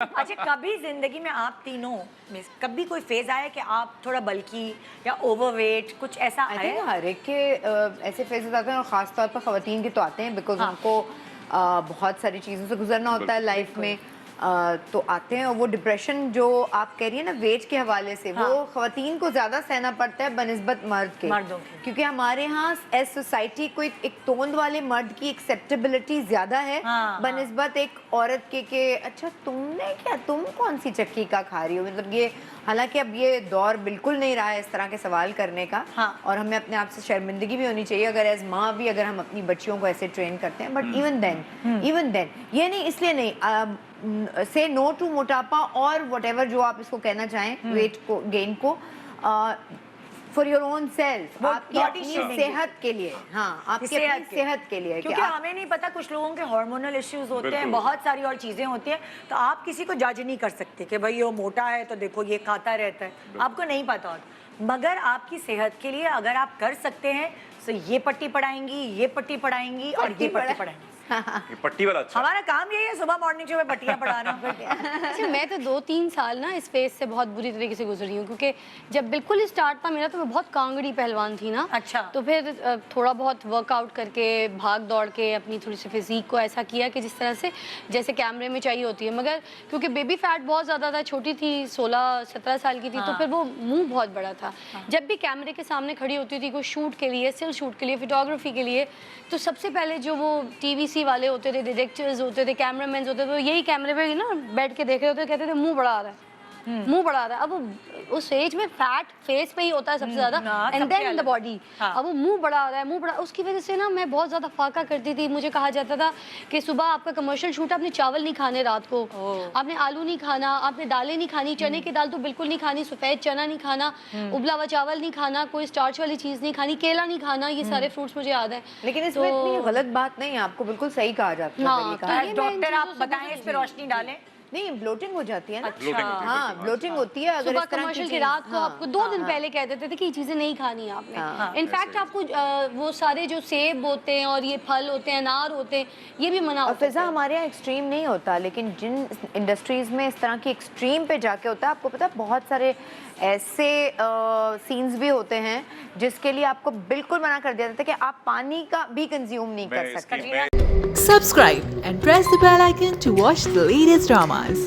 अच्छा, कभी जिंदगी में आप तीनों में कभी कोई फेज आया कि आप थोड़ा बल्की या ओवरवेट, कुछ ऐसा आई आया? थिंक हर एक के ऐसे फेजेस आते हैं और ख़ास तौर पर ख़वातीन के तो आते हैं बिकॉज हाँ। उनको बहुत सारी चीज़ों से गुजरना होता है लाइफ में। तो आते हैं और वो डिप्रेशन जो आप कह रही है ना वेट के हवाले से, हाँ। वो ख़वातीन को ज़्यादा सहना पड़ता है बनिस्बत मर्द के, मर्दों के। क्योंकि हमारे यहाँ एज सोसाइटी को एक तोंद वाले मर्द की एक्सेप्टेबिलिटी ज़्यादा है हाँ, बनिस्बत एक औरत के अच्छा तुमने क्या, तुम कौन सी चक्की का खा रही हो, मतलब ये, हालांकि अब ये दौर बिल्कुल नहीं रहा है इस तरह के सवाल करने का। हाँ। और हमें अपने आप से शर्मिंदगी भी होनी चाहिए अगर एज माँ भी अगर हम अपनी बच्चियों को ऐसे ट्रेन करते हैं, बट इवन देन ये नहीं, इसलिए नहीं से नो टू मोटापा और व्हाटएवर जो आप इसको कहना चाहें, वेट को, गेन को, फॉर योर ओन सेल्फ, वो आपकी body अपनी shaming सेहत के लिए। हाँ, आपकी अपनी सेहत के लिए, क्योंकि हमें नहीं पता, कुछ लोगों के हार्मोनल इश्यूज होते हैं, बहुत सारी और चीजें होती हैं, तो आप किसी को जज नहीं कर सकते कि भाई ये मोटा है तो देखो ये खाता रहता है, आपको नहीं पता होता। मगर आपकी सेहत के लिए अगर आप कर सकते हैं तो ये पट्टी पढ़ाएंगी, ये पट्टी पढ़ाएंगी और ये पट्टी पढ़ाएंगी। ये पट्टी वाला अच्छा हमारा काम यही है, सुबह मॉर्निंग शो में पट्टियां पढ़ा रहा हूँ। अच्छा, मैं तो 2-3 साल ना इस फेज से बहुत बुरी तरीके से गुजरी हूँ, क्योंकि जब बिल्कुल स्टार्ट था मेरा तो मैं बहुत कांगड़ी पहलवान थी ना। अच्छा। तो फिर थोड़ा बहुत वर्कआउट करके, भाग दौड़ के अपनी थोड़ी सी फिजिक को ऐसा किया कि जिस तरह से जैसे कैमरे में चाहिए होती है, मगर क्योंकि बेबी फैट बहुत ज़्यादा था, छोटी थी, 16-17 साल की थी, तो फिर वो मुँह बहुत बड़ा था। जब भी कैमरे के सामने खड़ी होती थी कोई शूट के लिए, स्टिल शूट के लिए, फोटोग्राफी के लिए, तो सबसे पहले जो वो TVC वाले होते थे, डायरेक्टर्स होते थे, कैमरामैन होते थे, तो यही कैमरे पे ना बैठ के देख रहे होते, कहते थे मुंह बड़ा आ रहा है, मुंह बड़ा आ रहा है। अब उस एज में फैट फेस पे ही होता है सबसे ज्यादा, and then in the body. अब वो मुंह बड़ा आ रहा है, मुंह बड़ा, उसकी वजह से ना मैं बहुत ज्यादा फाका करती थी। मुझे कहा जाता था कि सुबह आपका कमर्शियल शूट, आपने चावल नहीं खाने, रात को आपने आलू नहीं खाना, आपने दालें नहीं खानी, चने की दाल तो बिल्कुल नहीं खानी, सफेद चना नहीं खाना, उबला हुआ चावल नहीं खाना, कोई स्टार्च वाली चीज नहीं खानी, केला नहीं खाना, ये सारे फ्रूट्स मुझे याद है। लेकिन इसमें इतनी गलत बात नहीं है, आपको बिल्कुल सही कहा जाता है। हाँ, कहा तो डॉक्टर आप बताएं, इस पे रोशनी डालें। नहीं, ब्लोटिंग हो जाती है ना। अच्छा। हाँ, ब्लोटिंग होती है अगर सुबह इस तरह कमर्शियल की रात को आपको 2 दिन पहले कह देते थे कि ये चीजें नहीं खानी है आपने। इनफैक्ट आपको वो सारे जो सेब होते हैं और ये फल होते हैं, अनार होते हैं, ये भी मना और होता है। फिजा हमारे यहाँ एक्सट्रीम नहीं होता, लेकिन जिन इंडस्ट्रीज में इस तरह की एक्सट्रीम पे जाके होता है, आपको पता है बहुत सारे ऐसे सीन्स भी होते हैं जिसके लिए आपको बिल्कुल मना कर दिया जाता है कि आप पानी का भी कंज्यूम नहीं कर सकते। Subscribe and press the bell icon to watch the latest dramas.